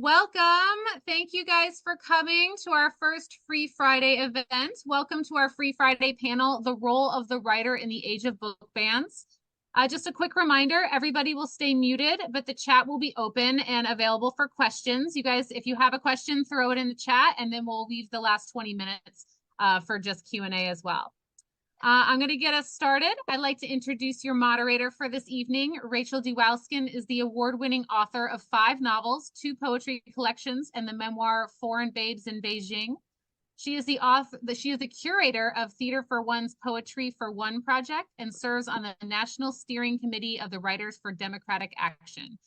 Welcome. Thank you guys for coming to our first Free Friday event. Welcome to our Free Friday panel, The Role of the Writer in the Age of Book Bans. Just a quick reminder, everybody will stay muted, but the chat will be open and available for questions. You guys, if you have a question, throw it in the chat, and then we'll leave the last 20 minutes for just Q&A as well. I'm going to get us started. I'd like to introduce your moderator for this evening. Rachel Dewalskin is the award-winning author of 5 novels, 2 poetry collections, and the memoir Foreign Babes in Beijing. She is the curator of Theater for One's Poetry for One project and serves on the National Steering Committee of the Writers for Democratic Action.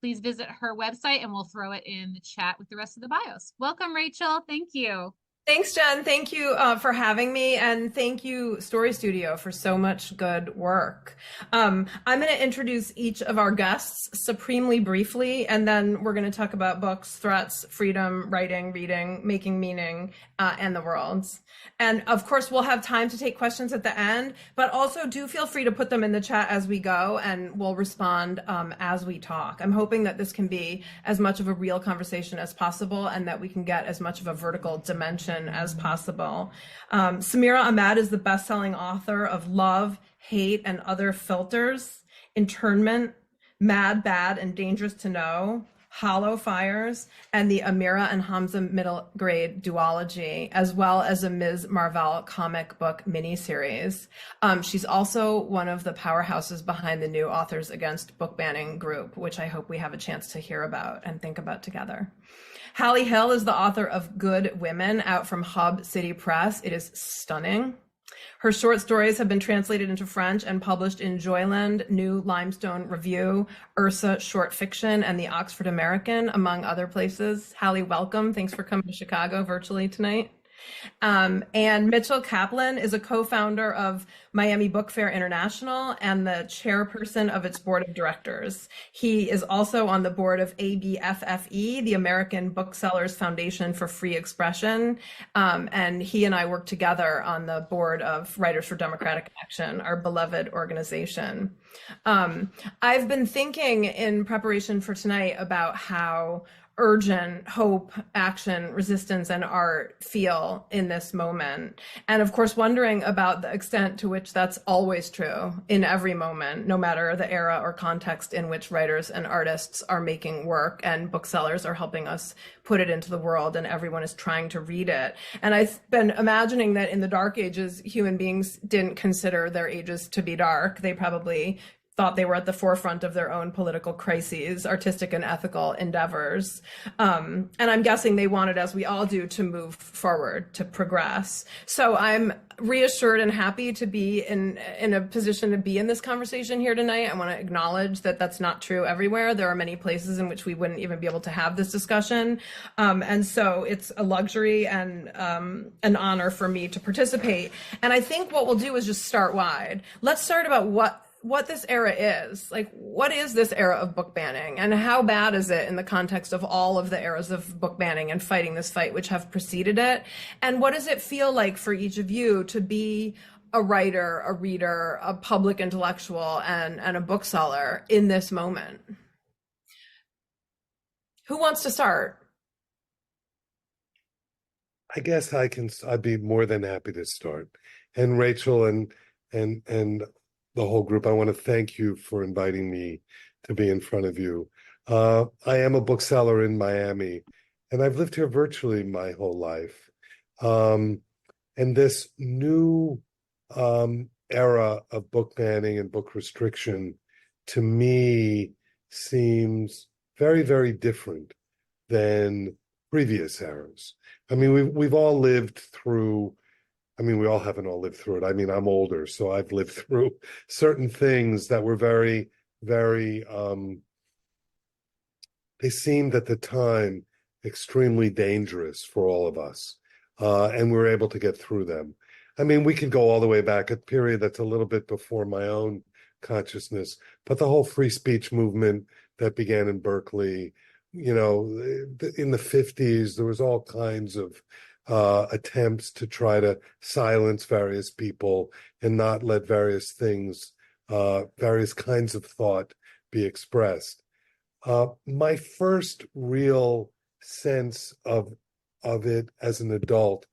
Please visit her website and we'll throw it in the chat with the rest of the bios. Welcome, Rachel. Thank you. Thanks, Jen. Thank you for having me, and thank you, Story Studio, for so much good work. I'm going to introduce each of our guests supremely briefly, and then we're going to talk about books, threats, freedom, writing, reading, making meaning, and the world. And of course, we'll have time to take questions at the end, but also do feel free to put them in the chat as we go, and we'll respond as we talk. I'm hoping that this can be as much of a real conversation as possible, and that we can get as much of a vertical dimension as possible. Samira Ahmed is the best-selling author of Love, Hate, and Other Filters, Internment, Mad, Bad, and Dangerous to Know, Hollow Fires, and the Amira and Hamza middle grade duology, as well as a Ms. Marvell comic book miniseries. She's also one of the powerhouses behind the New Authors Against Book Banning group, which I hope we have a chance to hear about and think about together. Hallie Hill is the author of Good Women, out from Hub City Press. It is stunning. Her short stories have been translated into French and published in Joyland, New Limestone Review, Ursa Short Fiction, and the Oxford American, among other places. Hallie, welcome. Thanks for coming to Chicago virtually tonight. And Mitchell Kaplan is a co-founder of Miami Book Fair International and the chairperson of its board of directors. He is also on the board of ABFFE, the American Booksellers Foundation for Free Expression. And he and I work together on the board of Writers for Democratic Action, our beloved organization. I've been thinking in preparation for tonight about how urgent hope, action, resistance, and art feel in this moment. And of course, wondering about the extent to which that's always true in every moment, no matter the era or context in which writers and artists are making work, and booksellers are helping us put it into the world, and everyone is trying to read it. And I've been imagining that in the Dark Ages, human beings didn't consider their ages to be dark. They probably thought they were at the forefront of their own political crises, artistic and ethical endeavors. And I'm guessing they wanted, as we all do, to move forward, to progress. So I'm reassured and happy to be in a position to be in this conversation here tonight. I want to acknowledge that that's not true everywhere. There are many places in which we wouldn't even be able to have this discussion. And so it's a luxury and an honor for me to participate. And I think what we'll do is just start wide. Let's start about what this era is. Like, what is this era of book banning, and how bad is it in the context of all of the eras of book banning and fighting this fight which have preceded it? And what does it feel like for each of you to be a writer, a reader, a public intellectual, and a bookseller in this moment? Who wants to start? I guess I'd be more than happy to start. And Rachel and the whole group, I want to thank you for inviting me to be in front of you. I am a bookseller in Miami, and I've lived here virtually my whole life. And this new era of book banning and book restriction, to me, seems very, very different than previous eras. I mean, we've all lived through, we all haven't all lived through it. I mean, I'm older, so I've lived through certain things that were very, very, they seemed at the time extremely dangerous for all of us. And we were able to get through them. I mean, we could go all the way back, a period that's a little bit before my own consciousness, but the whole free speech movement that began in Berkeley, in the 50s, there was all kinds of attempts to try to silence various people and not let various things, various kinds of thought be expressed. My first real sense of it as an adult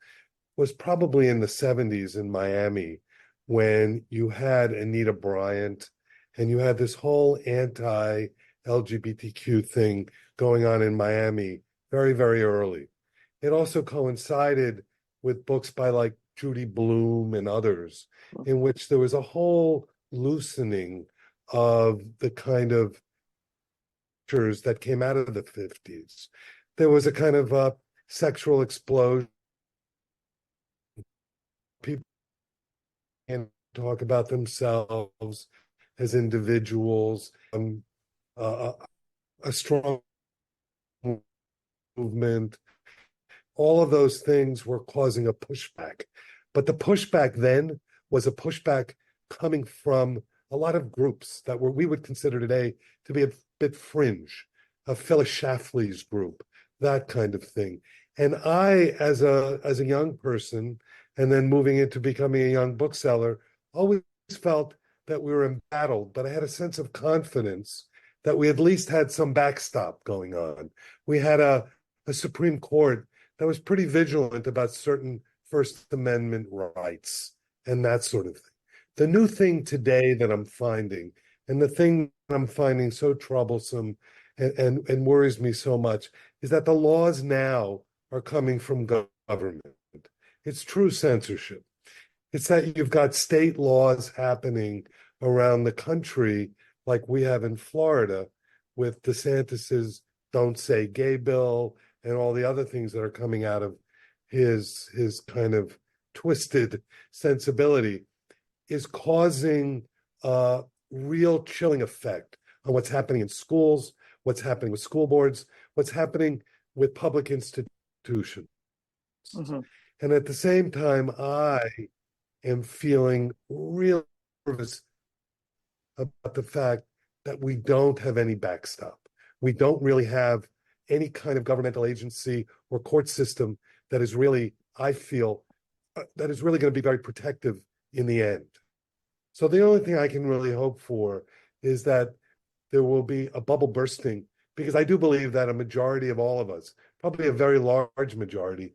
was probably in the 70s in Miami, when you had Anita Bryant and you had this whole anti-LGBTQ thing going on in Miami very, very early. It also coincided with books by like Judy Blume and others, in which there was a whole loosening of the kind of pictures that came out of the 50s. There was a kind of sexual explosion. People can talk about themselves as individuals, uh, a strong movement. All of those things were causing a pushback. But the pushback then was a pushback coming from a lot of groups that we would consider today to be a bit fringe, a Phyllis Schlafly's group, that kind of thing. And I, as a young person, and then moving into becoming a young bookseller, always felt that we were embattled, but I had a sense of confidence that we at least had some backstop going on. We had a Supreme Court that was pretty vigilant about certain First Amendment rights and that sort of thing. The new thing today that I'm finding, and the thing that I'm finding so troublesome and worries me so much, is that the laws now are coming from government. It's true censorship. It's that you've got state laws happening around the country, like we have in Florida, with DeSantis's Don't Say Gay bill and all the other things that are coming out of his kind of twisted sensibility, is causing a real chilling effect on what's happening in schools, what's happening with school boards, what's happening with public institutions. Mm-hmm. And at the same time, I am feeling real nervous about the fact that we don't have any backstop. We don't really have any kind of governmental agency or court system that is really, I feel, that is really going to be very protective in the end. So the only thing I can really hope for is that there will be a bubble bursting, because I do believe that a majority of all of us, probably a very large majority,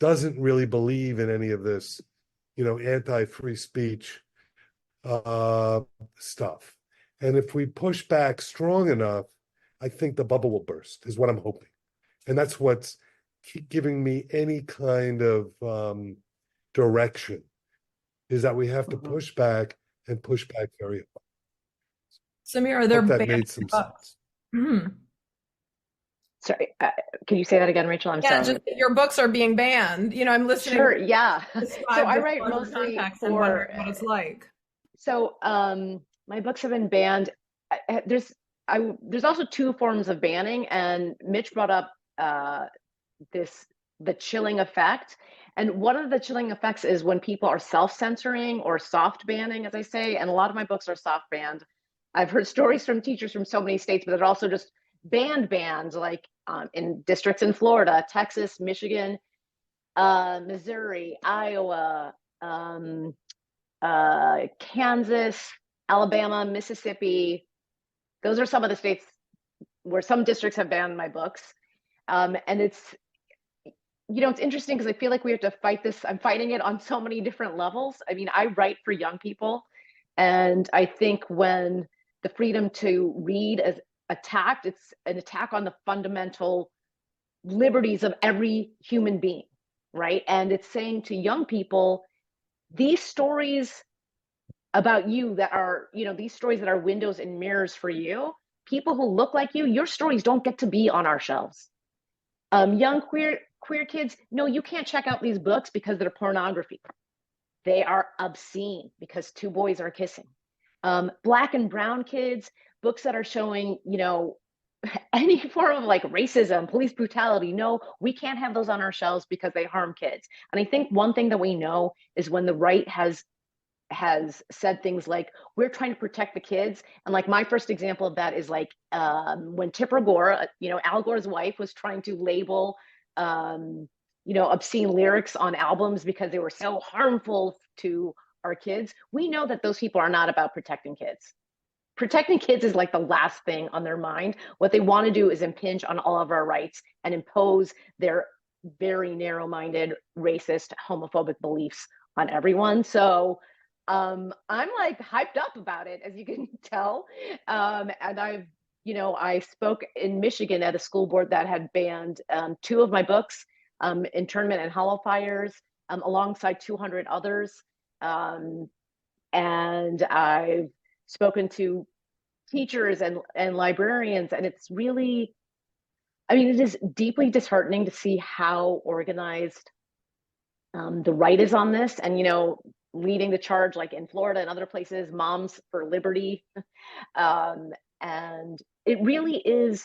doesn't really believe in any of this, anti-free speech stuff. And if we push back strong enough, I think the bubble will burst, is what I'm hoping. And that's what's giving me any kind of direction, is that we have to push back and push back very hard. Samir, are there that made some sense. Mm-hmm. Sorry, can you say that again, Rachel? I'm sorry. Just your books are being banned. I'm listening. Sure, yeah. So I write mostly for what it's like. So my books have been banned. There's also two forms of banning, and Mitch brought up the chilling effect. And one of the chilling effects is when people are self-censoring or soft banning, as I say, and a lot of my books are soft banned. I've heard stories from teachers from so many states, but they're also just bans, like in districts in Florida, Texas, Michigan, Missouri, Iowa, Kansas, Alabama, Mississippi. Those are some of the states where some districts have banned my books. And it's interesting because I feel like we have to fight this. I'm fighting it on so many different levels. I mean, I write for young people, and I think when the freedom to read is attacked, it's an attack on the fundamental liberties of every human being, right? And it's saying to young people, these stories about you that are, these stories that are windows and mirrors for you, people who look like you, your stories don't get to be on our shelves. Young queer kids, no, you can't check out these books because they're pornography. They are obscene because two boys are kissing. Black and brown kids, books that are showing, any form of like racism, police brutality. No, we can't have those on our shelves because they harm kids. And I think one thing that we know is when the right has said things like, we're trying to protect the kids. And like my first example of that is like when Tipper Gore, Al Gore's wife, was trying to label, obscene lyrics on albums because they were so harmful to our kids. We know that those people are not about protecting kids. protecting kids is like the last thing on their mind. What they want to do is impinge on all of our rights and impose their very narrow-minded, racist, homophobic beliefs on everyone. So I'm like hyped up about it, as you can tell. And I spoke in Michigan at a school board that had banned two of my books, Internment and Hollow Fires, alongside 200 others. Um, and I've spoken to teachers and librarians, and it's really, I mean, it is deeply disheartening to see how organized the right is on this, and leading the charge, like in Florida and other places, Moms for Liberty. um, and it really is.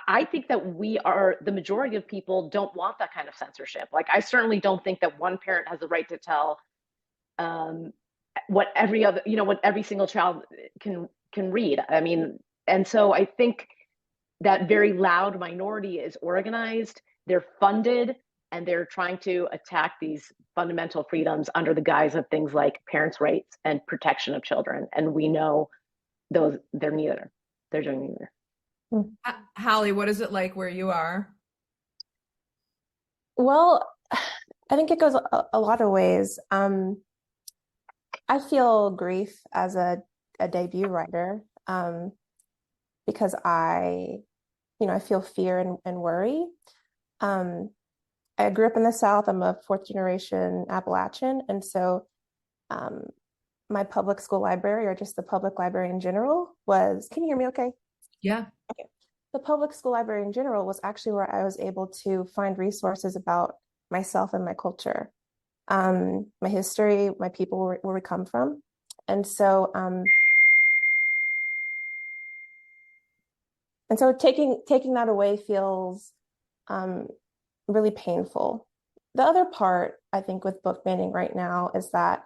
I think that the majority of people don't want that kind of censorship. Like, I certainly don't think that one parent has the right to tell um, what every single child can read. I mean, and so I think that very loud minority is organized, they're funded, and they're trying to attack these fundamental freedoms under the guise of things like parents' rights and protection of children. And we know those they're neither. They're doing neither. Hallie, what is it like where you are? Well, I think it goes a lot of ways. I feel grief as a debut writer, because I feel fear and worry. Um, I grew up in the South. I'm a fourth generation Appalachian. And so um, my public school library, or just the public library in general, can you hear me okay? Yeah. Okay. The public school library in general was actually where I was able to find resources about myself and my culture, my history, my people, where we come from. And so taking that away feels really painful. The other part, I think, with book banning right now is that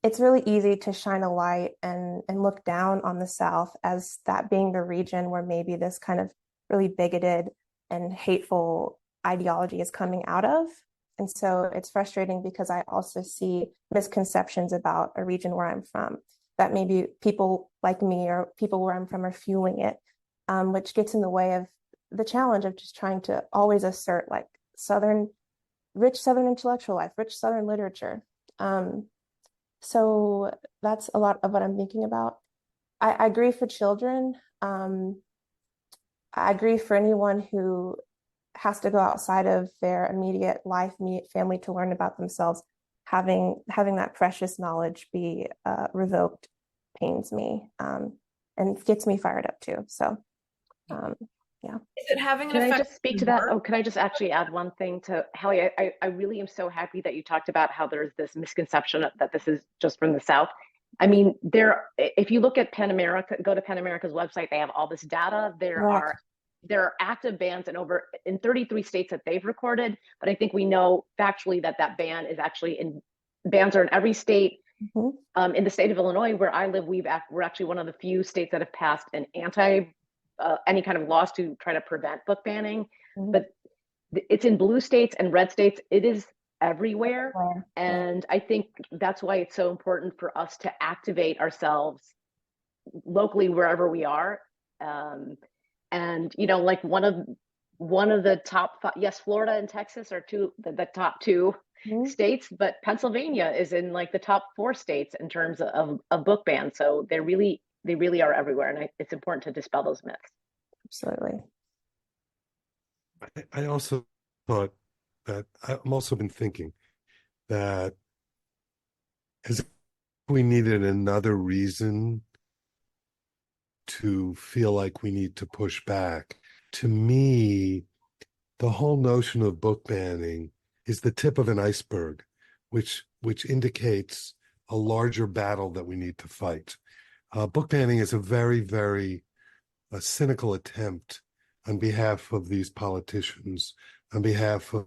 it's really easy to shine a light and look down on the South as that being the region where maybe this kind of really bigoted and hateful ideology is coming out of. And so it's frustrating because I also see misconceptions about a region where I'm from, that maybe people like me or people where I'm from are fueling it, which gets in the way of the challenge of just trying to always assert like rich Southern intellectual life, rich Southern literature. So that's a lot of what I'm thinking about. I agree for children. I agree for anyone who has to go outside of their immediate life, immediate family to learn about themselves. Having that precious knowledge be revoked pains me, and gets me fired up too. So, yeah. Is it having an Can I effect? just speak to that? Oh, can I just actually add one thing to Hallie? I really am so happy that you talked about how there's this misconception that this is just from the South. I mean, if you look at PEN America, go to PEN America's website, they have all this data. There are active bans in 33 states that they've recorded, but I think we know factually that ban is actually bans are in every state. Mm-hmm. In the state of Illinois, where I live, we're actually one of the few states that have passed an any kind of laws to try to prevent book banning. Mm-hmm. But it's in blue states and red states. It is everywhere. And I think that's why it's so important for us to activate ourselves locally wherever we are. And like one of the top five, yes, Florida and Texas are the top two states, but Pennsylvania is in like the top 4 states in terms of book bans. So they really are everywhere, and it's important to dispel those myths. Absolutely. I also thought that I'm also been thinking that as if we needed another reason to feel like we need to push back. To me, the whole notion of book banning is the tip of an iceberg, which indicates a larger battle that we need to fight. Book banning is a very, very cynical attempt on behalf of these politicians, on behalf of,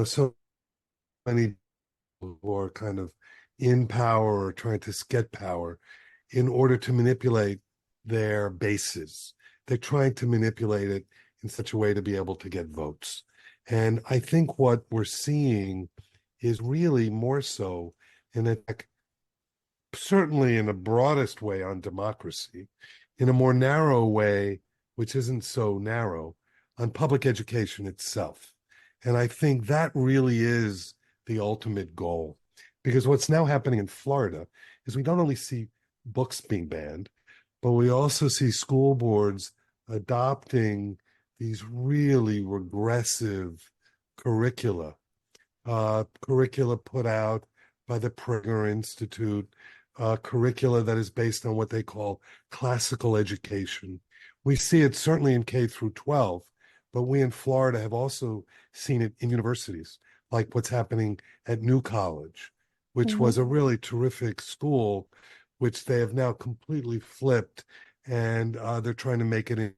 so many people who are kind of in power or trying to get power in order to manipulate their bases. They're trying to manipulate it in such a way to be able to get votes. And I think what we're seeing is really more so an attack certainly in the broadest way on democracy, in a more narrow way, which isn't so narrow, on public education itself. And I think that really is the ultimate goal. Because what's now happening in Florida is we don't only see books being banned, but we also see school boards adopting these really regressive curricula, curricula put out by the Prager Institute, curricula that is based on what they call classical education. We see it certainly in K through 12, but we in Florida have also seen it in universities, like what's happening at New College, which was a really terrific school, which they have now completely flipped, and they're trying to make it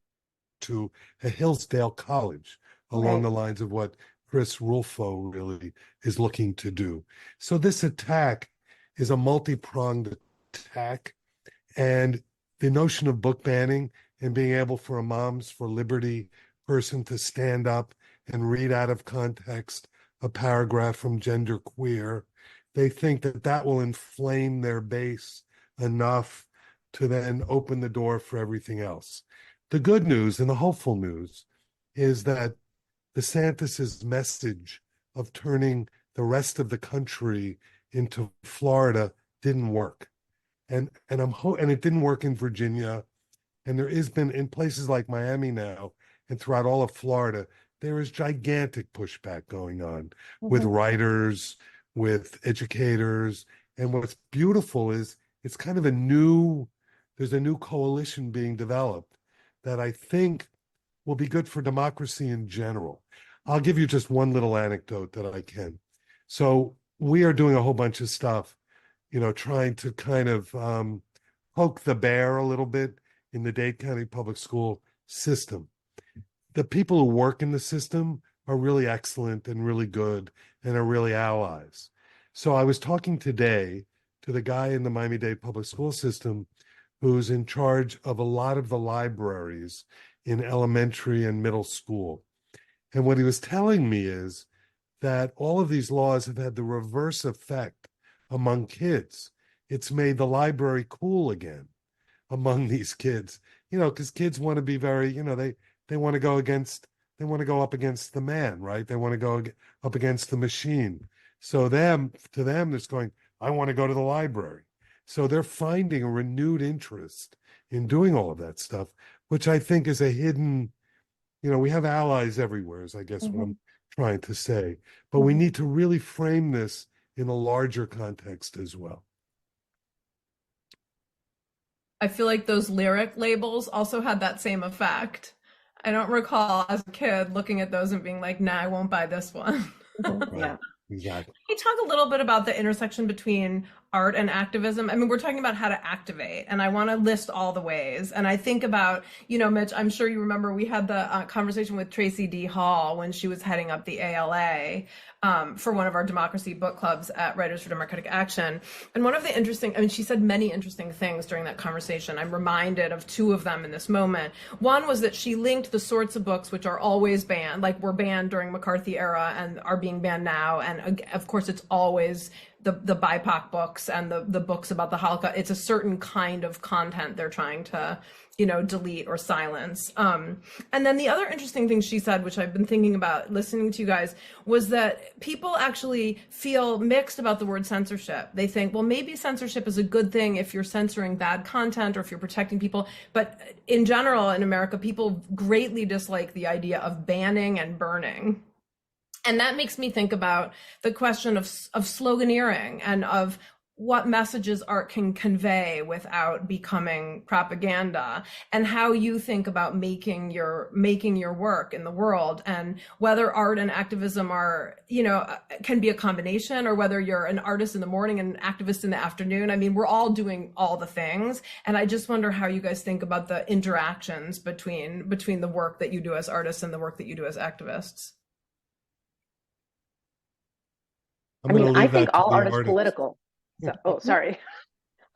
into a Hillsdale College along the lines of what Chris Rulfo really is looking to do. So this attack is a multi-pronged attack, and the notion of book banning and being able for a Moms for Liberty person to stand up and read out of context a paragraph from Gender Queer, they think that that will inflame their base enough to then open the door for everything else. The good news and the hopeful news is that DeSantis's message of turning the rest of the country into Florida didn't work. And it didn't work in Virginia. And there has been in places like Miami now and throughout all of Florida, there is gigantic pushback going on with writers, with educators. And what's beautiful is it's kind of there's a new coalition being developed that I think will be good for democracy in general. I'll give you just one little anecdote that I can. So we are doing a whole bunch of stuff, trying to kind of poke the bear a little bit in the Dade County Public School system. The people who work in the system are really excellent and really good and are really allies. So I was talking today to the guy in the Miami-Dade Public School system who's in charge of a lot of the libraries in elementary and middle school. And what he was telling me is that all of these laws have had the reverse effect among kids. It's made the library cool again among these kids, because kids want to be very, they want to go up against the man, right? They want to go up against the machine. So to them, it's going, I want to go to the library. So they're finding a renewed interest in doing all of that stuff, which I think is a hidden, we have allies everywhere, is I guess what I'm trying to say. But we need to really frame this in a larger context as well. I feel like those lyric labels also had that same effect. I don't recall as a kid looking at those and being like, nah, I won't buy this one. Yeah. Exactly. Can you talk a little bit about the intersection between art and activism? I mean, we're talking about how to activate, and I want to list all the ways. And I think about, Mitch, I'm sure you remember we had the conversation with Tracy D. Hall when she was heading up the ALA for one of our democracy book clubs at Writers for Democratic Action. And one of the she said many interesting things during that conversation. I'm reminded of two of them in this moment. One was that she linked the sorts of books which are always banned, like were banned during McCarthy era and are being banned now. And of course, it's always the BIPOC books and the books about the Holocaust. It's a certain kind of content they're trying to, delete or silence. And then the other interesting thing she said, which I've been thinking about listening to you guys, was that people actually feel mixed about the word censorship. They think, well, maybe censorship is a good thing if you're censoring bad content or if you're protecting people. But in general, in America, people greatly dislike the idea of banning and burning. And that makes me think about the question of sloganeering and of what messages art can convey without becoming propaganda, and how you think about making your work in the world, and whether art and activism are, can be a combination, or whether you're an artist in the morning and an activist in the afternoon. I mean, we're all doing all the things. And I just wonder how you guys think about the interactions between the work that you do as artists and the work that you do as activists. I think all art is political. So, sorry.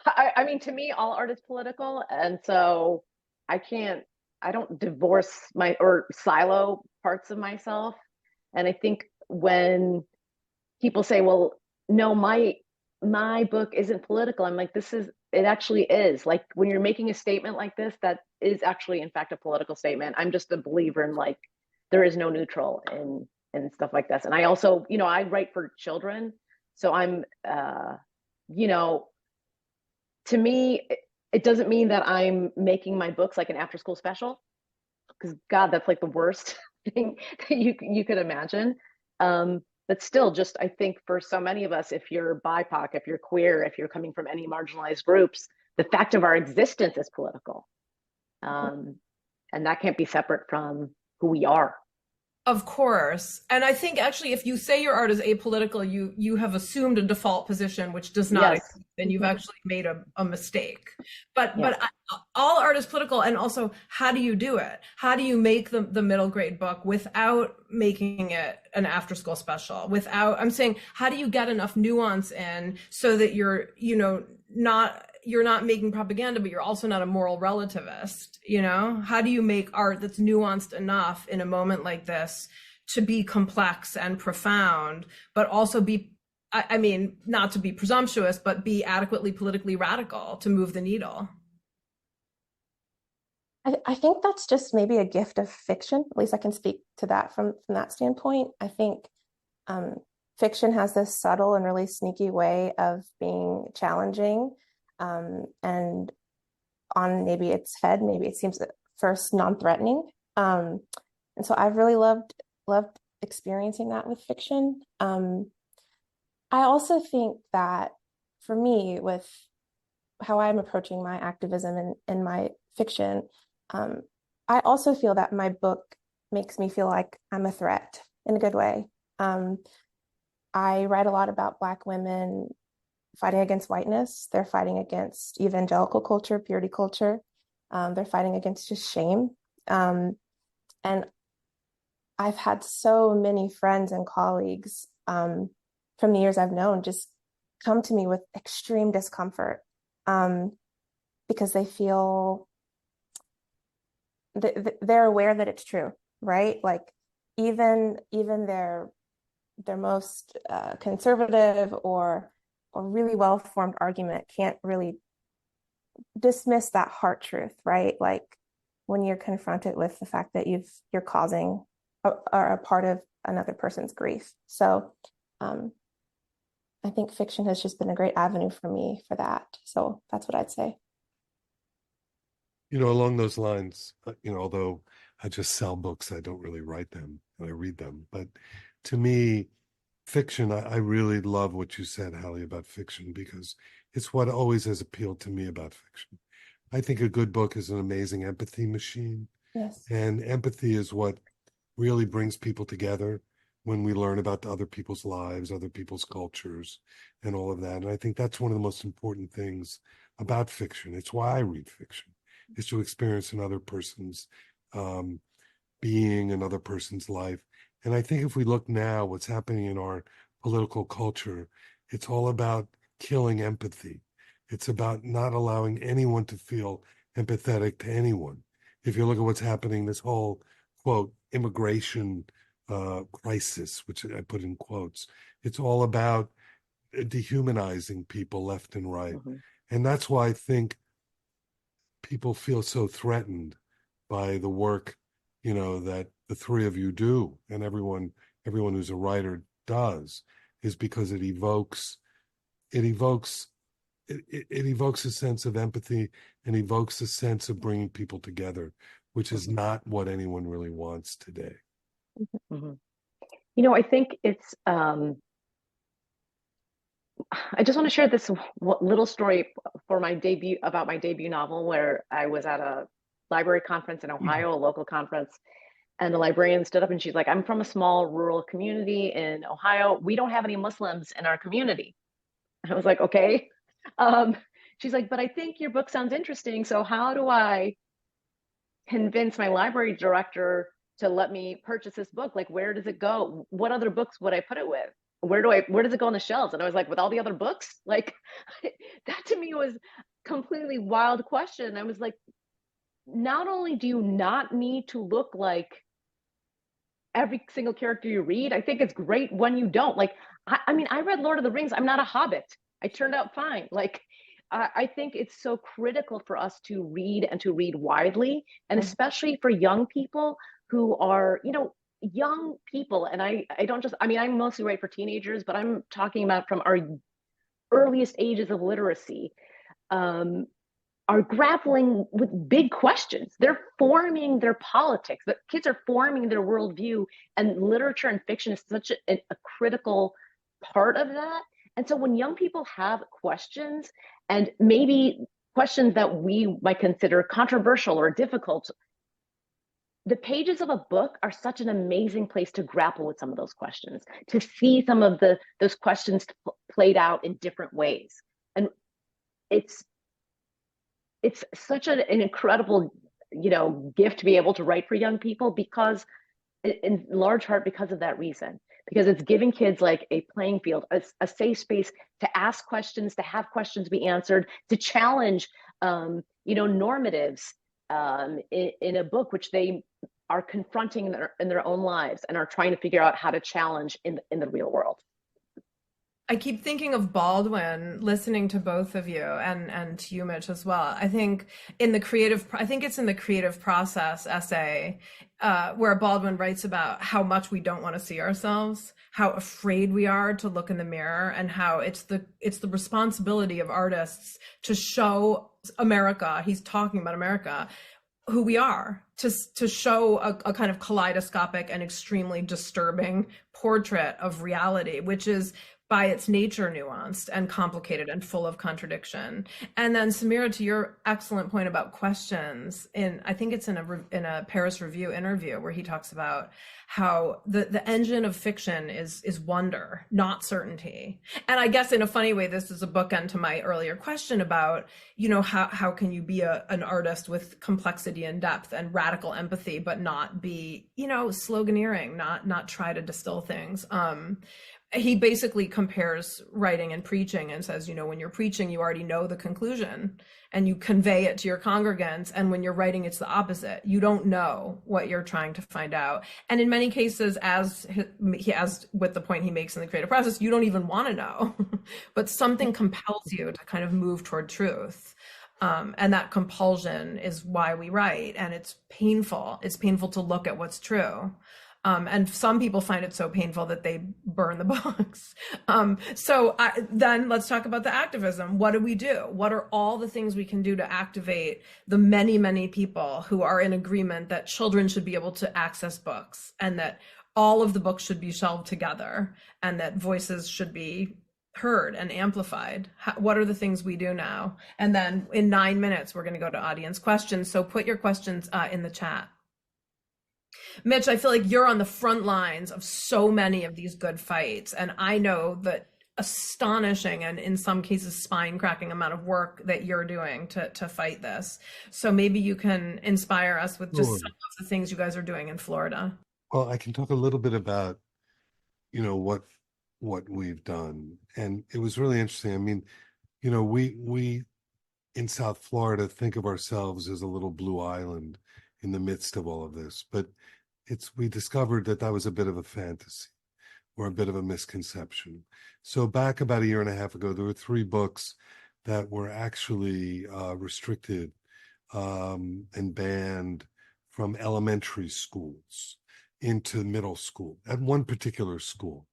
I mean, to me, all art is political. And so I don't divorce or silo parts of myself. And I think when people say, well, no, my my book isn't political. I'm like, it actually is. Like when you're making a statement like this, that is actually in fact a political statement. I'm just a believer in like there is no neutral in stuff like this. And I also, I write for children. So I'm you know, to me, it doesn't mean that I'm making my books like an after school special, because God, that's like the worst thing that you could imagine. But still, just I think for so many of us, if you're BIPOC, if you're queer, if you're coming from any marginalized groups, the fact of our existence is political, um, and that can't be separate from who we are. Of course. And I think actually if you say your art is apolitical, you have assumed a default position which does not Yes. exist, and you've actually made a mistake. But Yes. all art is political, and also how do you do it? How do you make the middle grade book without making it an after school special? Without, I'm saying, how do you get enough nuance in so that you're not making propaganda, but you're also not a moral relativist, How do you make art that's nuanced enough in a moment like this to be complex and profound, but also be, I mean, not to be presumptuous, but be adequately politically radical to move the needle? I think that's just maybe a gift of fiction. At least I can speak to that from that standpoint. I think fiction has this subtle and really sneaky way of being challenging, and on maybe its head, maybe it seems at first non-threatening. And so I've really loved experiencing that with fiction. I also think that for me, with how I'm approaching my activism in my fiction, I also feel that my book makes me feel like I'm a threat in a good way. I write a lot about Black women fighting against whiteness. They're fighting against evangelical culture, purity culture. They're fighting against just shame. And I've had so many friends and colleagues from the years I've known just come to me with extreme discomfort, because they feel they're aware that it's true, right? Like even their most conservative or really well-formed argument can't really dismiss that heart truth, right? Like when you're confronted with the fact that you're causing a part of another person's grief. So I think fiction has just been a great avenue for me for that. So that's what I'd say. Along those lines, although I just sell books, I don't really write them and I read them. But to me, fiction, I really love what you said, Hallie, about fiction, because it's what always has appealed to me about fiction. I think a good book is an amazing empathy machine. Yes. And empathy is what really brings people together when we learn about other people's lives, other people's cultures, and all of that. And I think that's one of the most important things about fiction. It's why I read fiction, is to experience another person's being, another person's life. And I think if we look now, what's happening in our political culture, it's all about killing empathy. It's about not allowing anyone to feel empathetic to anyone. If you look at what's happening, this whole, quote, immigration crisis, which I put in quotes, it's all about dehumanizing people left and right. Mm-hmm. And that's why I think people feel so threatened by the work, that the three of you do, and everyone who's a writer does, is because it evokes a sense of empathy and evokes a sense of bringing people together, which is not what anyone really wants today. Mm-hmm. I think it's I just want to share this little story for my debut novel, where I was at a library conference in Ohio, a local conference, and the librarian stood up and she's like, "I'm from a small rural community in Ohio. We don't have any Muslims in our community." I was like, "Okay." She's like, "But I think your book sounds interesting. So how do I convince my library director to let me purchase this book? Like, where does it go? What other books would I put it with? Where does it go on the shelves?" And I was like, "With all the other books?" Like that to me was completely wild question. I was like, not only do you not need to look like every single character you read, I think it's great when you don't. Like, I mean, I read Lord of the Rings. I'm not a hobbit. I turned out fine. Like, I think it's so critical for us to read and to read widely, and especially for young people who are, young people. And I don't just, I mean, I mostly write for teenagers, but I'm talking about from our earliest ages of literacy, um, are grappling with big questions. They're forming their politics. The kids are forming their worldview, and literature and fiction is such a critical part of that. And so when young people have questions, and maybe questions that we might consider controversial or difficult, the pages of a book are such an amazing place to grapple with some of those questions, to see some of those questions played out in different ways. And it's such an incredible, gift to be able to write for young people, because in large part because of that reason, because it's giving kids like a playing field, a safe space to ask questions, to have questions be answered, to challenge, normatives in a book which they are confronting in their own lives and are trying to figure out how to challenge in the real world. I keep thinking of Baldwin, listening to both of you, and to you, Mitch, as well. I think it's in the creative process essay, where Baldwin writes about how much we don't want to see ourselves, how afraid we are to look in the mirror, and how it's the responsibility of artists to show America. He's talking about America, who we are, to show a kind of kaleidoscopic and extremely disturbing portrait of reality, which is by its nature nuanced and complicated and full of contradiction. And then Samira, to your excellent point about questions, I think it's in a Paris Review interview where he talks about how the engine of fiction is wonder, not certainty. And I guess in a funny way, this is a bookend to my earlier question about, how can you be an artist with complexity and depth and radical empathy, but not be, sloganeering, not try to distill things. He basically compares writing and preaching and says, when you're preaching, you already know the conclusion and you convey it to your congregants. And when you're writing, it's the opposite. You don't know what you're trying to find out. And in many cases, as with the point he makes in the creative process, you don't even want to know, but something compels you to kind of move toward truth. And that compulsion is why we write. And it's painful. It's painful to look at what's true. And some people find it so painful that they burn the books. Then let's talk about the activism. What do we do? What are all the things we can do to activate the many, many people who are in agreement that children should be able to access books, and that all of the books should be shelved together, and that voices should be heard and amplified? What are the things we do now? And then in 9 minutes, we're going to go to audience questions. So put your questions in the chat. Mitch, I feel like you're on the front lines of so many of these good fights. And I know that astonishing and in some cases spine-cracking amount of work that you're doing to fight this. So maybe you can inspire us with just some of the things you guys are doing in Florida. Well, I can talk a little bit about, what we've done. And it was really interesting. I mean, we in South Florida think of ourselves as a little blue island in the midst of all of this, but we discovered that was a bit of a fantasy or a bit of a misconception. So back about a year and a half ago, there were 3 books that were actually restricted and banned from elementary schools into middle school at one particular school.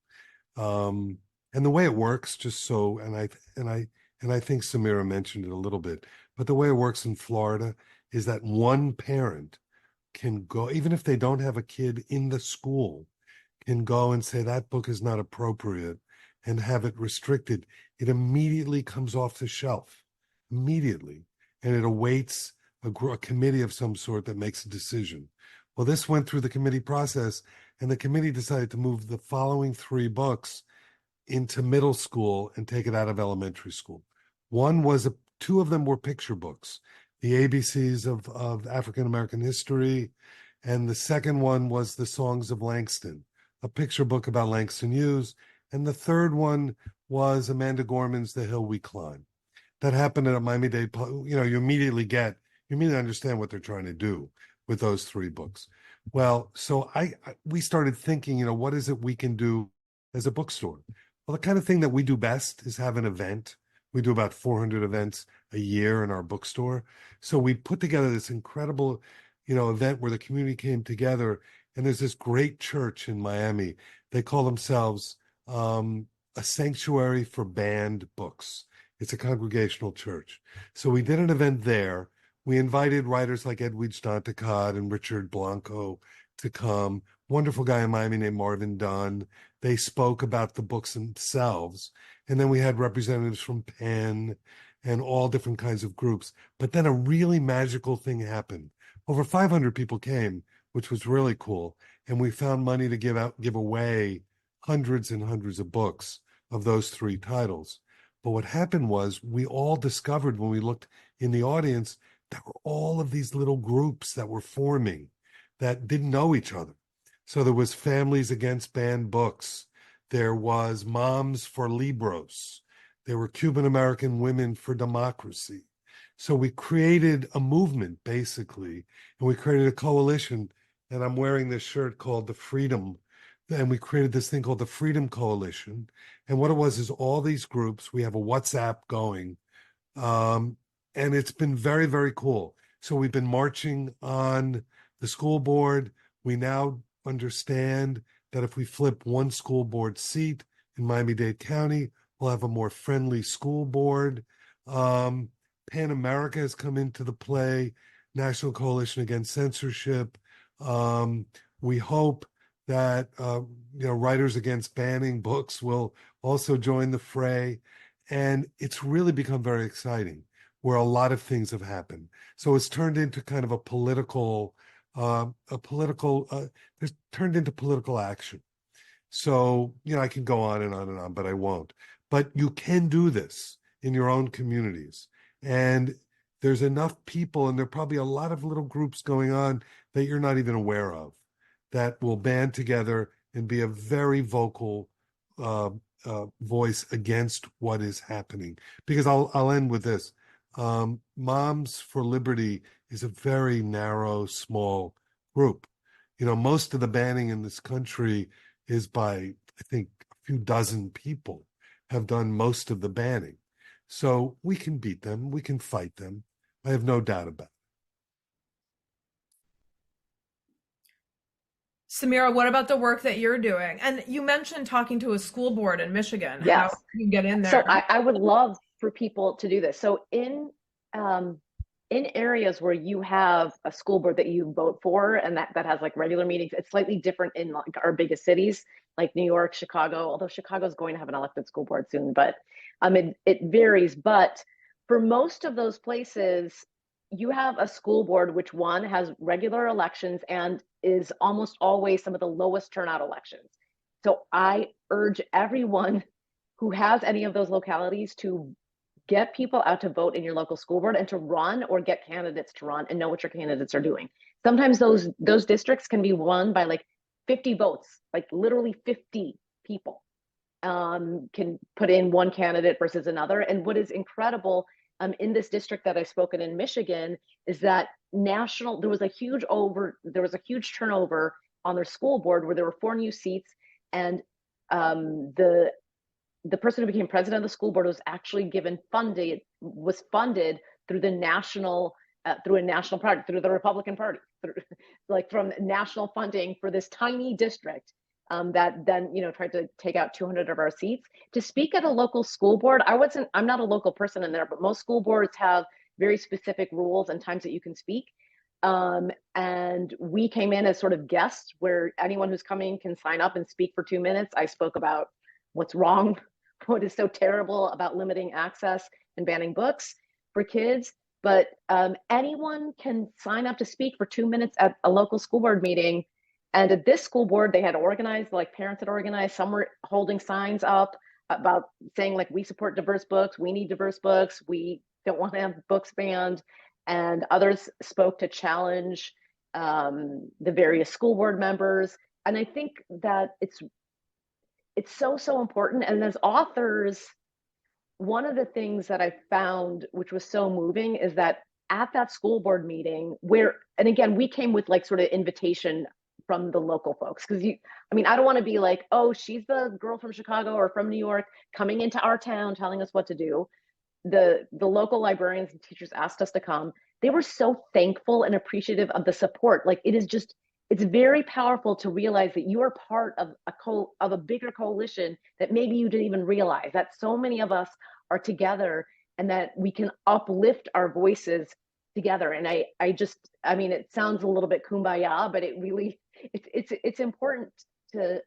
And the way it works, and I think Samira mentioned it a little bit, but the way it works in Florida is that one parent can go, even if they don't have a kid in the school, can go and say that book is not appropriate and have it restricted. It immediately comes off the shelf, immediately, and it awaits a committee of some sort that makes a decision. Well, this went through the committee process, and the committee decided to move the following 3 books into middle school and take it out of elementary school. 2 of them were picture books, the ABCs of African American history, and the second one was the Songs of Langston, a picture book about Langston Hughes, and the third one was Amanda Gorman's The Hill We Climb. That happened at a Miami-Dade. You immediately understand what they're trying to do with those 3 books. Well, so we started thinking, what is it we can do as a bookstore? Well, the kind of thing that we do best is have an event We do about 400 events a year in our bookstore. So we put together this incredible, event where the community came together. And there's this great church in Miami. They call themselves a sanctuary for banned books. It's a congregational church. So we did an event there. We invited writers like Edwidge Danticott and Richard Blanco to come. Wonderful guy in Miami named Marvin Dunn. They spoke about the books themselves. And then we had representatives from Penn and all different kinds of groups. But then a really magical thing happened. Over 500 people came, which was really cool. And we found money to give away hundreds and hundreds of books of those three titles. But what happened was we all discovered when we looked in the audience, there were all of these little groups that were forming that didn't know each other. So there was Families Against Banned Books. There was Moms for Libros. There were Cuban American Women for Democracy. So we created a movement, basically, and we created a coalition. And I'm wearing this shirt called The Freedom. And we created this thing called the Freedom Coalition. And what it was is all these groups, we have a WhatsApp going. And it's been very, very cool. So we've been marching on the school board. We now understand that if we flip one school board seat in Miami-Dade County, we'll have a more friendly school board. Pan America has come into the play, National Coalition Against Censorship. We hope that Writers Against Banning Books will also join the fray. And it's really become very exciting, where a lot of things have happened. So it's turned into kind of there's turned into political action. So, I can go on and on and on, but I won't. But you can do this in your own communities. And there's enough people, and there are probably a lot of little groups going on that you're not even aware of, that will band together and be a very vocal voice against what is happening. Because I'll end with this. Moms for Liberty is a very narrow, small group. Most of the banning in this country is by, I think, a few dozen people have done most of the banning. So we can beat them. We can fight them. I have no doubt about it. Samira, what about the work that you're doing? And you mentioned talking to a school board in Michigan. Yes. How do you get in there? So I would love for people to do this. So in areas where you have a school board that you vote for and that has like regular meetings, it's slightly different in like our biggest cities like New York, Chicago, although Chicago's going to have an elected school board soon, but it varies. But for most of those places, you have a school board which one has regular elections and is almost always some of the lowest turnout elections. So I urge everyone who has any of those localities to get people out to vote in your local school board and to run or get candidates to run and know what your candidates are doing. Sometimes those districts can be won by like 50 votes, like literally 50 people can put in one candidate versus another. And what is incredible in this district that I've spoken in Michigan is that there was a huge turnover on their school board where there were 4 new seats, and the person who became president of the school board was actually funded through the national through a national party, through the Republican Party, like from national funding for this tiny district that then tried to take out 200 of our seats to speak at a local school board. I'm not a local person in there, but most school boards have very specific rules and times that you can speak. And we came in as sort of guests, where anyone who's coming can sign up and speak for 2 minutes. I spoke about what's wrong, what is so terrible about limiting access and banning books for kids. But anyone can sign up to speak for 2 minutes at a local school board meeting. And at this school board, they had organized, like parents had organized, some were holding signs up about saying like, we support diverse books, we need diverse books, we don't want to have books banned. And others spoke to challenge the various school board members. And I think that it's so important. And as authors, one of the things that I found, which was so moving, is that at that school board meeting and again, we came with like sort of invitation from the local folks. Cause I don't want to be like, oh, she's the girl from Chicago or from New York coming into our town, telling us what to do. the local librarians and teachers asked us to come. They were so thankful and appreciative of the support. Like it is just, it's very powerful to realize that you are part of a bigger coalition that maybe you didn't even realize, that so many of us are together and that we can uplift our voices together. And I mean, it sounds a little bit kumbaya, but it really, it's important to,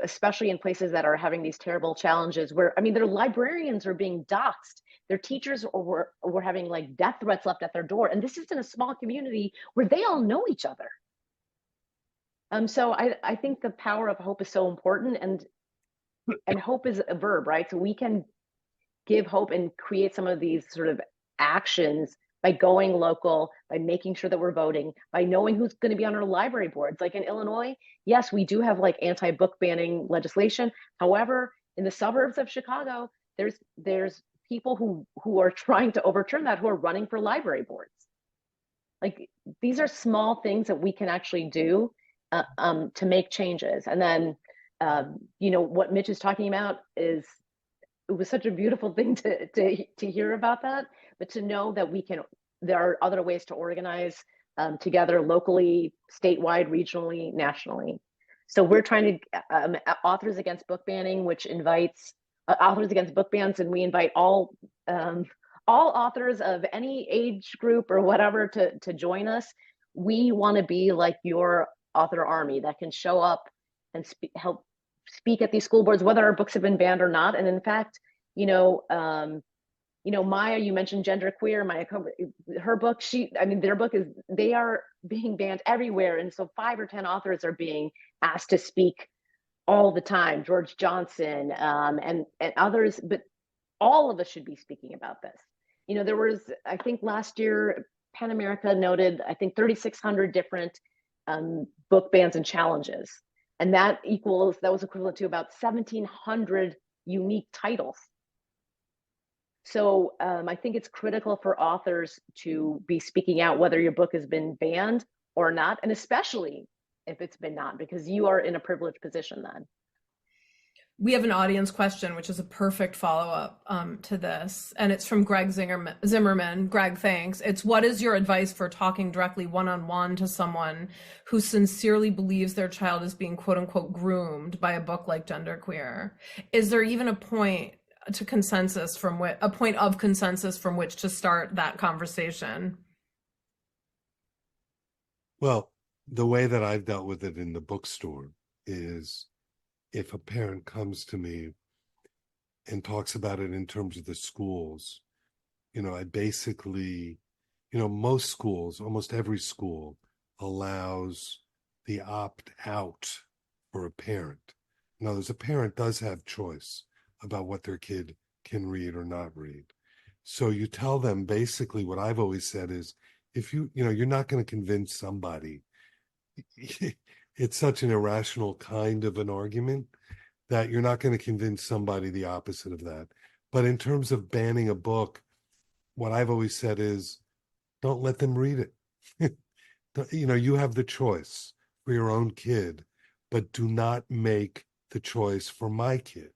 especially in places that are having these terrible challenges where, I mean, their librarians are being doxxed, their teachers were having like death threats left at their door. And this is in a small community where they all know each other. So I think the power of hope is so important, and hope is a verb, right? So we can give hope and create some of these sort of actions by going local, by making sure that we're voting, by knowing who's going to be on our library boards. Like in Illinois, yes, we do have like anti-book banning legislation. However, in the suburbs of Chicago, there's people who are trying to overturn that, who are running for library boards. Like these are small things that we can actually do to make changes. And then, you know, what Mitch is talking about is, it was such a beautiful thing to hear about that, but to know that there are other ways to organize together locally, statewide, regionally, nationally. So we're trying to Authors Against Book Banning, which invites Authors Against Book Bans, and we invite all authors of any age group or whatever to join us. We want to be like your author army that can show up and help speak at these school boards, whether our books have been banned or not. And in fact, Maya, you mentioned genderqueer. Maya, her book, their book they are being banned everywhere. And so 5 or 10 authors are being asked to speak all the time. George Johnson and others, but all of us should be speaking about this. You know, there was, I think last year, PEN America noted, I think 3,600 different book bans and challenges. And that was equivalent to about 1,700 unique titles. So I think it's critical for authors to be speaking out whether your book has been banned or not, and especially if it's been not, because you are in a privileged position then. We have an audience question, which is a perfect follow-up to this, and it's from Greg Zimmerman. Greg, thanks. It's, what is your advice for talking directly one-on-one to someone who sincerely believes their child is being quote-unquote groomed by a book like Genderqueer? Is there even a point of consensus from which to start that conversation? Well, the way that I've dealt with it in the bookstore is, if a parent comes to me and talks about it in terms of the schools, I basically, most schools, almost every school allows the opt out for a parent. In other words, a parent does have choice about what their kid can read or not read. So you tell them basically what I've always said is, if you're not going to convince somebody, it's such an irrational kind of an argument that you're not going to convince somebody the opposite of that. But in terms of banning a book, what I've always said is, don't let them read it. You have the choice for your own kid, but do not make the choice for my kid.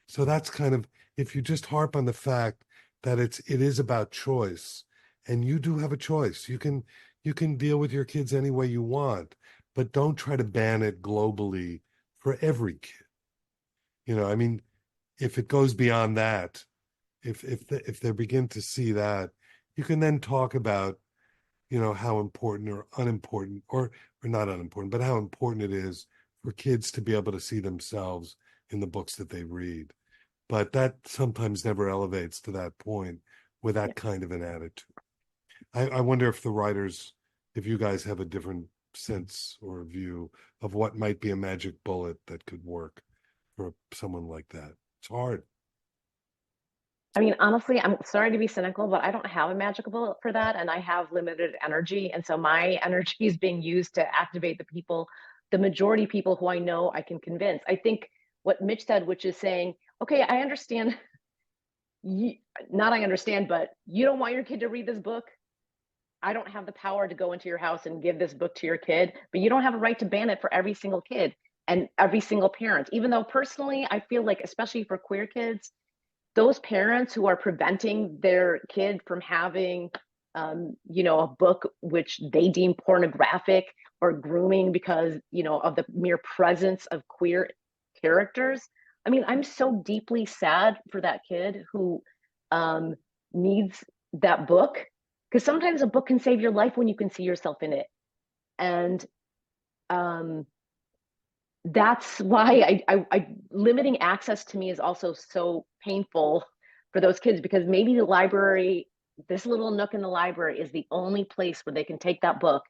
So that's kind of, if you just harp on the fact that it is about choice, and you do have a choice. You can deal with your kids any way you want, but don't try to ban it globally for every kid. If it goes beyond that, if they begin to see that, you can then talk about, how important or unimportant, or not unimportant, but how important it is for kids to be able to see themselves in the books that they read. But that sometimes never elevates to that point with that kind of an attitude. I wonder if the writers, if you guys have a different sense or view of what might be a magic bullet that could work for someone like that. It's hard. I mean, honestly, I'm sorry to be cynical, but I don't have a magical bullet for that, and I have limited energy. And so my energy is being used to activate the majority people who I know I can convince. I think what Mitch said, which is saying, okay, I understand, but you don't want your kid to read this book. I don't have the power to go into your house and give this book to your kid, but you don't have a right to ban it for every single kid and every single parent. Even though personally, I feel like, especially for queer kids, those parents who are preventing their kid from having, a book which they deem pornographic or grooming because, of the mere presence of queer characters. I mean, I'm so deeply sad for that kid who needs that book, because sometimes a book can save your life when you can see yourself in it. And that's why I limiting access to me is also so painful for those kids, because maybe the library, this little nook in the library, is the only place where they can take that book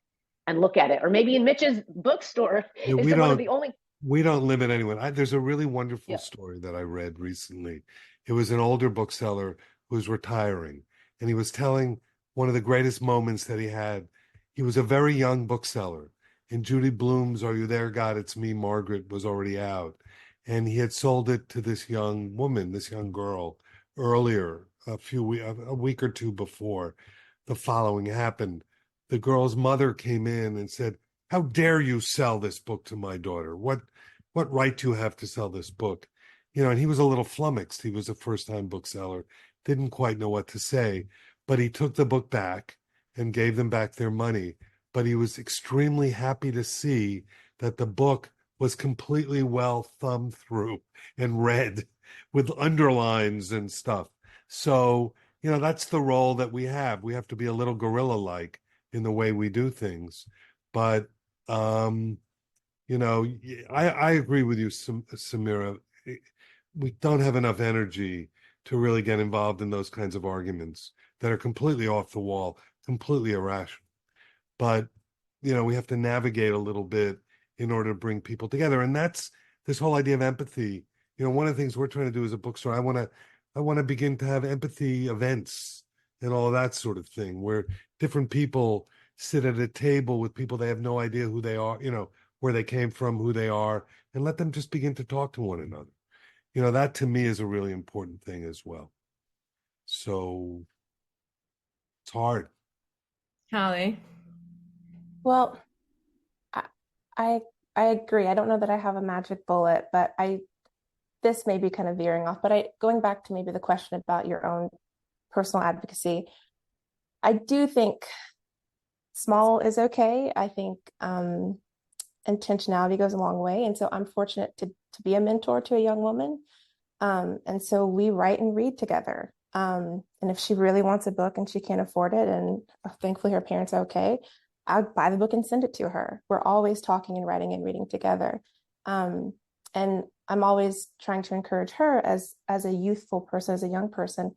and look at it. Or maybe in Mitch's bookstore Yeah, is one of the only. we don't limit anyone. There's a really wonderful Yeah. story that I read recently. It was an older bookseller who's retiring, and he was telling one of the greatest moments that he had. He was a very young bookseller, and Judy Blume's "Are You There, God? It's Me, Margaret" was already out, and he had sold it to this young woman, this young girl, earlier, a week or two before the following happened. The girl's mother came in and said, "How dare you sell this book to my daughter? What right do you have to sell this book?" And he was a little flummoxed. He was a first-time bookseller, didn't quite know what to say, but he took the book back and gave them back their money. But he was extremely happy to see that the book was completely well thumbed through and read with underlines and stuff. So, that's the role that we have. We have to be a little gorilla-like in the way we do things. But I agree with you, Samira. We don't have enough energy to really get involved in those kinds of arguments that are completely off the wall, completely irrational. But we have to navigate a little bit in order to bring people together, and that's this whole idea of empathy. One of the things we're trying to do as a bookstore, I want to begin to have empathy events and all that sort of thing, where different people sit at a table with people they have no idea who they are, where they came from, who they are, and let them just begin to talk to one another. That to me is a really important thing as well. So it's hard. Hallie. Well, I, I I agree. I don't know that I have a magic bullet, but this may be kind of veering off, but going back to maybe the question about your own personal advocacy, I do think small is okay. I think intentionality goes a long way. And so I'm fortunate to be a mentor to a young woman. And so we write and read together. And if she really wants a book and she can't afford it, and thankfully her parents are okay, I would buy the book and send it to her. We're always talking and writing and reading together. And I'm always trying to encourage her as a youthful person, as a young person,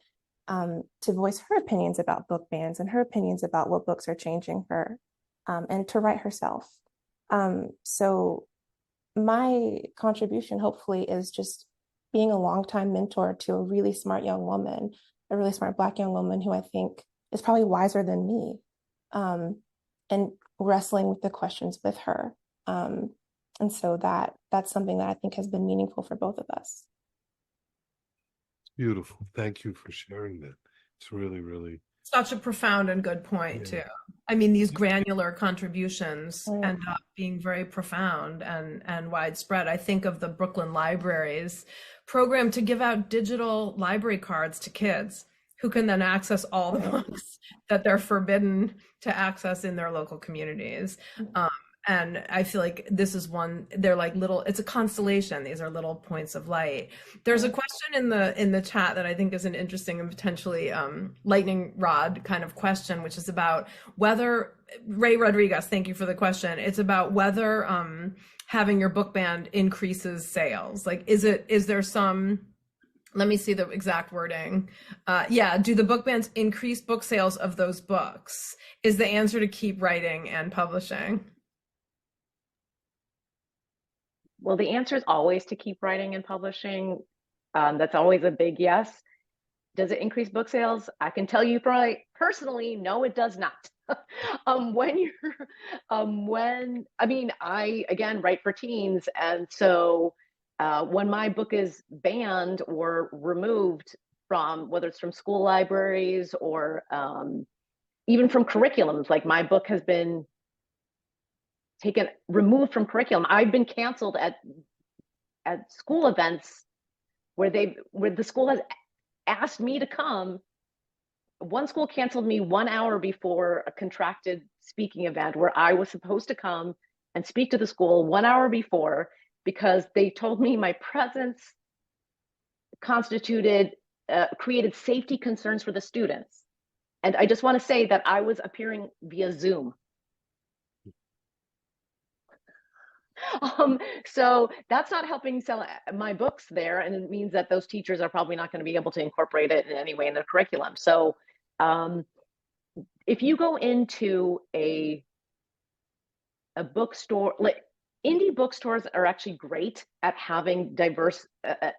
to voice her opinions about book bans and her opinions about what books are changing her, and to write herself. So my contribution, hopefully, is just being a longtime mentor to a really smart young woman, a really smart Black young woman who I think is probably wiser than me, and wrestling with the questions with her. And so that's something that I think has been meaningful for both of us. Beautiful. Thank you for sharing that. It's really, really Such a profound and good point, too. I mean, these granular contributions end up being very profound and widespread. I think of the Brooklyn Library's program to give out digital library cards to kids who can then access all the books that they're forbidden to access in their local communities. And I feel like this is one, they're like little, it's a constellation. These are little points of light. There's a question in the chat that I think is an interesting and potentially lightning rod kind of question, which is about whether, Ray Rodriguez, thank you for the question. It's about whether having your book banned increases sales. Like, is there some, let me see the exact wording. Do the book bans increase book sales of those books? Is the answer to keep writing and publishing? Well, the answer is always to keep writing and publishing. That's always a big yes. Does it increase book sales? I can tell you personally, no, it does not. I again write for teens, and so when my book is banned or removed from, whether it's from school libraries or even from curriculums, like my book has been removed from curriculum. I've been canceled at school events where the school has asked me to come. One school canceled me 1 hour before a contracted speaking event where I was supposed to come and speak to the school 1 hour before, because they told me my presence created safety concerns for the students. And I just want to say that I was appearing via Zoom. So that's not helping sell my books there. And it means that those teachers are probably not going to be able to incorporate it in any way in their curriculum. So if you go into a bookstore, like indie bookstores are actually great at having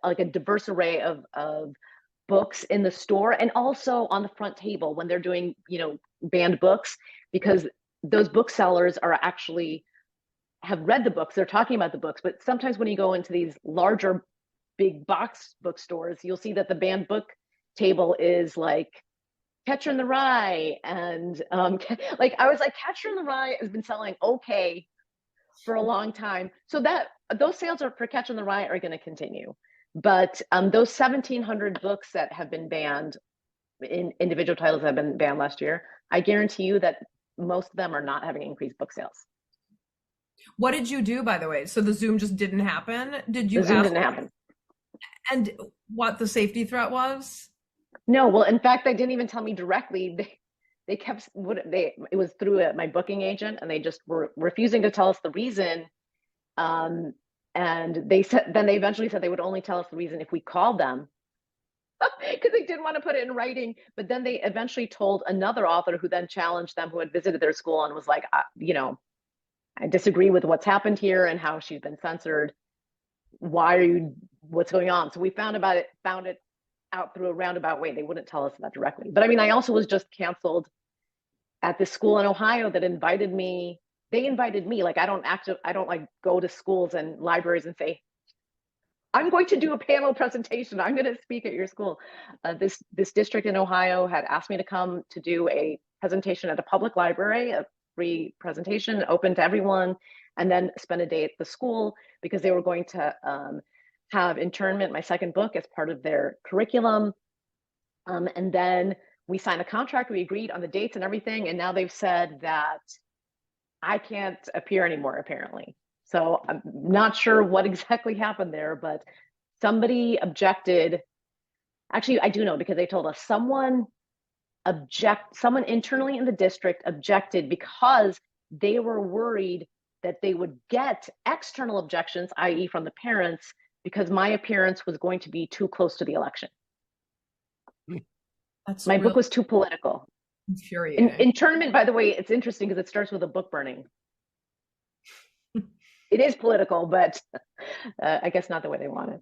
like a diverse array of books in the store, and also on the front table when they're doing, banned books, because those booksellers are actually have read the books, they're talking about the books. But sometimes when you go into these larger big box bookstores, you'll see that the banned book table is like Catcher in the Rye, and like I was like, Catcher in the Rye has been selling okay for a long time, so that those sales are for Catcher in the Rye are going to continue. But those 1,700 books that have been banned, in individual titles that have been banned last year, I guarantee you that most of them are not having increased book sales. What did you do, by the way? So the Zoom just didn't happen? Did you The Zoom ask didn't happen. and what the safety threat was? No, well, in fact, they didn't even tell me directly. They kept it was through my booking agent, and they just were refusing to tell us the reason. And they eventually said they would only tell us the reason if we called them, because they didn't want to put it in writing. But then they eventually told another author, who then challenged them, who had visited their school, and was like, I disagree with what's happened here and how she's been censored. What's going on? So we found it out through a roundabout way. They wouldn't tell us that directly. But I mean, I also was just canceled at this school in Ohio that invited me. They invited me. Like, I don't like go to schools and libraries and say, I'm going to do a panel presentation, I'm going to speak at your school. This district in Ohio had asked me to come to do a presentation at a public library, a free presentation open to everyone, and then spend a day at the school, because they were going to have internment, my second book, as part of their curriculum. And then we signed a contract, we agreed on the dates and everything, and now they've said that I can't appear anymore, apparently. So I'm not sure what exactly happened there, but somebody objected. Actually, I do know, because they told us someone internally in the district objected because they were worried that they would get external objections, i.e. from the parents, because my appearance was going to be too close to the election. My book was too political. Infuriating. Internment, by the way, it's interesting because it starts with a book burning. It is political, but I guess not the way they want it.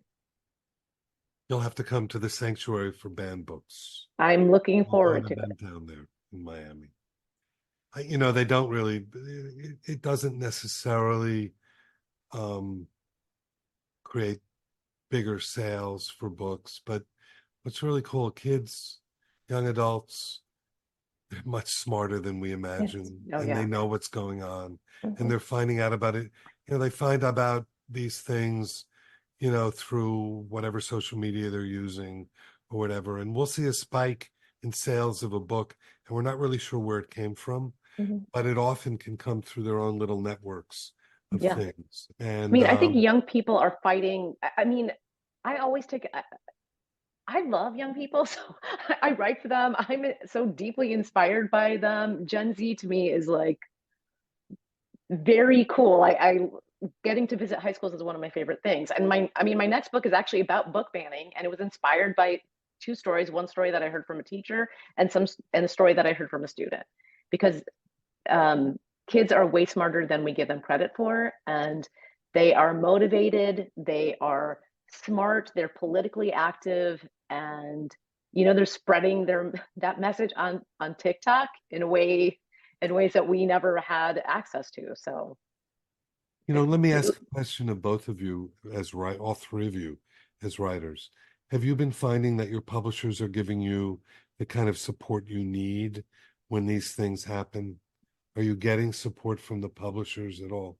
You'll have to come to the sanctuary for banned books. I'm looking forward to it. Down there in Miami. They don't really, it doesn't necessarily create bigger sales for books, but what's really cool, kids, young adults, they're much smarter than we imagine. Yes. They know what's going on, and they're finding out about it. They find about these things, through whatever social media they're using or whatever. And we'll see a spike in sales of a book, and we're not really sure where it came from, but it often can come through their own little networks of things. And I think young people are fighting. I always I love young people, so I write for them. I'm so deeply inspired by them. Gen Z to me is like very cool. I getting to visit high schools is one of my favorite things. And my next book is actually about book banning, and it was inspired by two stories. One story that I heard from a teacher, and a story that I heard from a student, because kids are way smarter than we give them credit for, and they are motivated, they are smart, they're politically active, and they're spreading that message on TikTok in ways that we never had access to. So let me ask a question of both of you, all three of you as writers. Have you been finding that your publishers are giving you the kind of support you need when these things happen? Are you getting support from the publishers at all?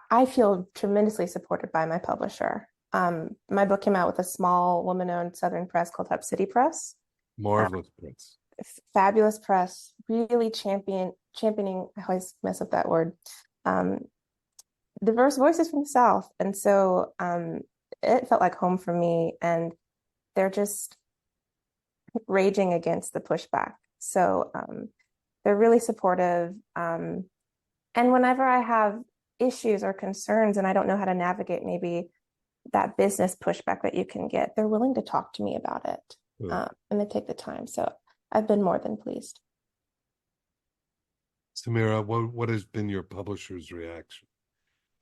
I feel tremendously supported by my publisher. My book came out with a small woman-owned Southern press called Hub City Press. Marvelous prince. Fabulous press, really championing, I always mess up that word, um, diverse voices from the South. And so it felt like home for me. And they're just raging against the pushback. So they're really supportive. And whenever I have issues or concerns and I don't know how to navigate maybe that business pushback that you can get, they're willing to talk to me about it. And they take the time. So I've been more than pleased. Samira, what has been your publisher's reaction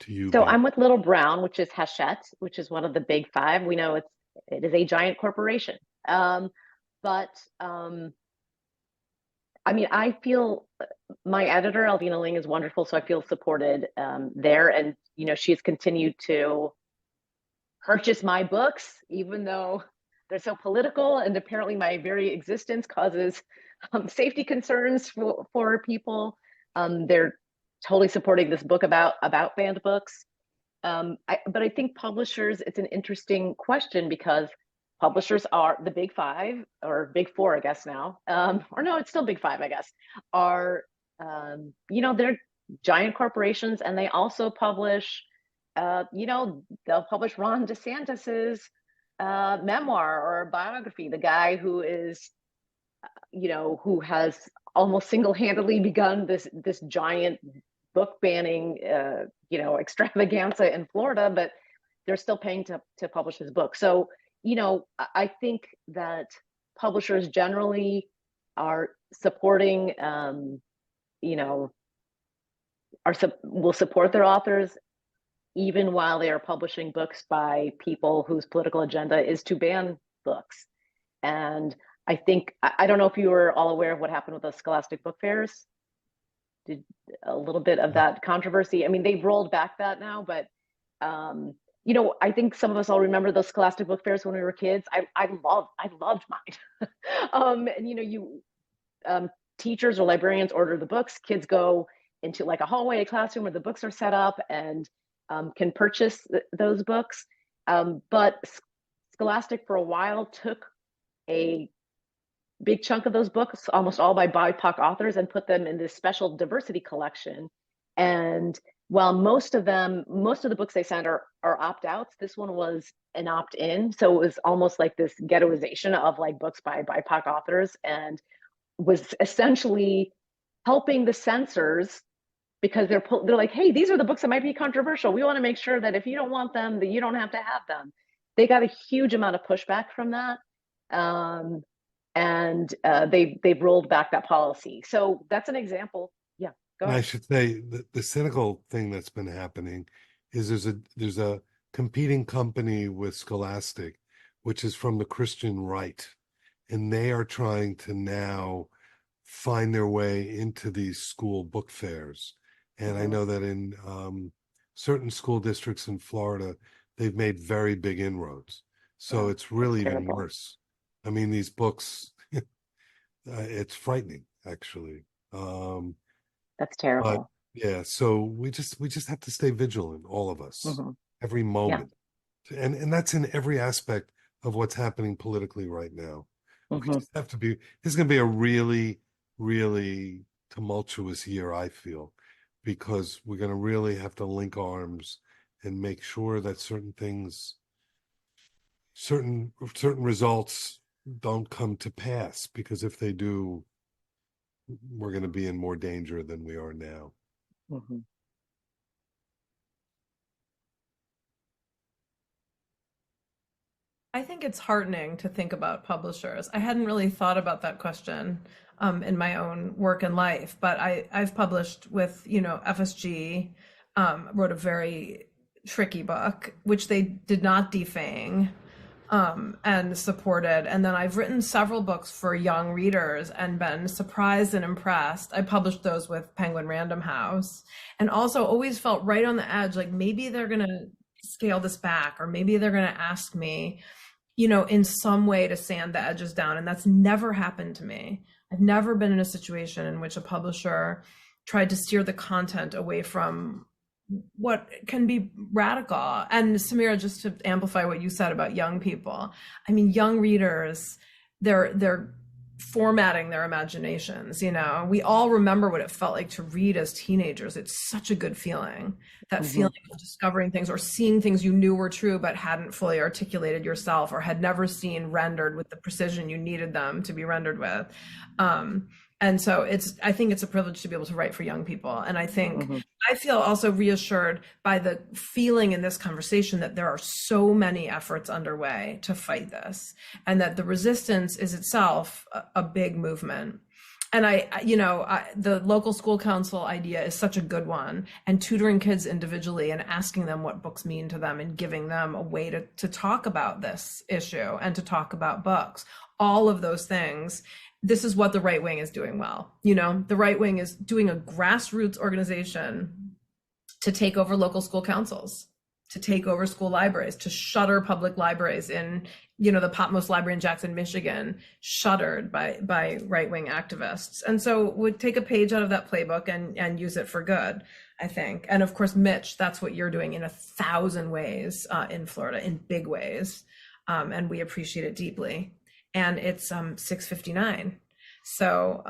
to you So being? I'm with Little Brown, which is Hachette, which is one of the big five. We know it is a giant corporation. But I mean, I feel my editor, Alvina Ling, is wonderful, so I feel supported there. And, you know, she's continued to purchase my books, even though they're so political, and apparently my very existence causes safety concerns for people. They're totally supporting this book about banned books. But I think publishers, it's an interesting question because publishers are the big five or big four, I guess now, or no, it's still big five, I guess, are, you know, they're giant corporations, and they also publish, you know, they'll publish Ron DeSantis's memoir or biography, the guy who is, you know, who has almost single-handedly begun this giant book banning, you know, extravaganza in Florida, but they're still paying to publish his book. So, you know, I think that publishers generally are supporting, you know, will support their authors even while they are publishing books by people whose political agenda is to ban books. And I think, I don't know if you were all aware of what happened with the Scholastic Book Fairs. Did a little bit of that controversy. I mean, they've rolled back that now, but you know, I think some of us all remember those Scholastic Book Fairs when we were kids. I loved mine. And you know, teachers or librarians order the books. Kids go into like a hallway, a classroom where the books are set up, and can purchase those books. But Scholastic for a while took a big chunk of those books, almost all by BIPOC authors, and put them in this special diversity collection. And while most of the books they sent are opt-outs, this one was an opt-in. So it was almost like this ghettoization of like books by BIPOC authors, and was essentially helping the censors, because they're like, hey, these are the books that might be controversial. We want to make sure that if you don't want them, that you don't have to have them. They got a huge amount of pushback from that. And they've rolled back that policy. So that's an example. Yeah, go ahead. I should say the cynical thing that's been happening is there's a competing company with Scholastic, which is from the Christian right, and they are trying to now find their way into these school book fairs. And I know that in certain school districts in Florida, they've made very big inroads. So it's really even worse. I mean, these books, it's frightening, actually. That's terrible. But yeah, so we just have to stay vigilant, all of us, every moment. Yeah. And that's in every aspect of what's happening politically right now. We just have to be, this is going to be a really, really tumultuous year, I feel, because we're going to really have to link arms and make sure that certain things, certain results don't come to pass, because if they do, we're going to be in more danger than we are now. I think it's heartening to think about publishers. I hadn't really thought about that question in my own work and life, but I've published with, you know, FSG, wrote a very tricky book, which they did not defang, and supported. And then I've written several books for young readers and been surprised and impressed. I published those with Penguin Random House, and also always felt right on the edge, like maybe they're going to scale this back, or maybe they're going to ask me, you know, in some way to sand the edges down. And that's never happened to me. I've never been in a situation in which a publisher tried to steer the content away from what can be radical. And Samira, just to amplify what you said about young people, I mean, young readers, they're formatting their imaginations. You know, we all remember what it felt like to read as teenagers. It's such a good feeling, that feeling of discovering things or seeing things you knew were true but hadn't fully articulated yourself, or had never seen rendered with the precision you needed them to be rendered with. And so I think it's a privilege to be able to write for young people. And I think I feel also reassured by the feeling in this conversation that there are so many efforts underway to fight this, and that the resistance is itself a big movement. And the local school council idea is such a good one, and tutoring kids individually and asking them what books mean to them and giving them a way to talk about this issue and to talk about books, all of those things. This is what the right wing is doing well. You know, the right wing is doing a grassroots organization to take over local school councils, to take over school libraries, to shutter public libraries in, the Patmos Library in Jackson, Michigan, shuttered by right-wing activists. And so would take a page out of that playbook and use it for good, I think. And of course, Mitch, that's what you're doing in 1,000 ways in Florida, in big ways. And we appreciate it deeply. And it's 6:59. So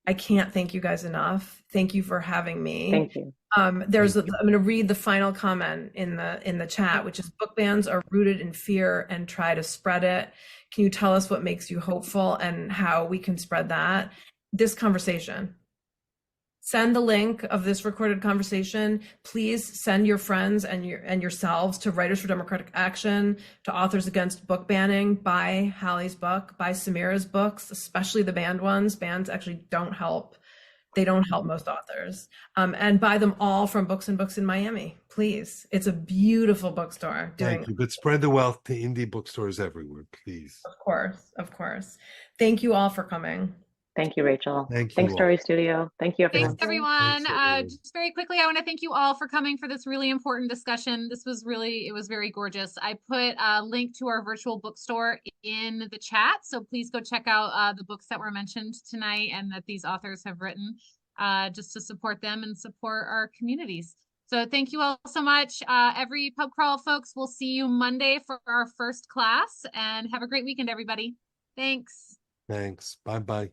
I can't thank you guys enough. Thank you for having me. Thank you. I'm going to read the final comment in the chat, which is, book bans are rooted in fear and try to spread it. Can you tell us what makes you hopeful and how we can spread that? This conversation. Send the link of this recorded conversation. Please send your friends and yourselves to Writers for Democratic Action, to Authors Against Book Banning. Buy Hallie's book, buy Samira's books, especially the banned ones. Bans actually don't help. They don't help most authors. And buy them all from Books and Books in Miami, please. It's a beautiful bookstore. Thank you. But spread the wealth to indie bookstores everywhere, please. Of course. Thank you all for coming. Thank you, Rachel. Thanks, Story Studio. Thank you, everyone. Thanks, everyone. Thanks, everyone. Just very quickly, I want to thank you all for coming for this really important discussion. It was very gorgeous. I put a link to our virtual bookstore in the chat, so please go check out the books that were mentioned tonight and that these authors have written, just to support them and support our communities. So thank you all so much. Every pub crawl folks, we'll see you Monday for our first class, and have a great weekend, everybody. Thanks. Thanks. Bye-bye.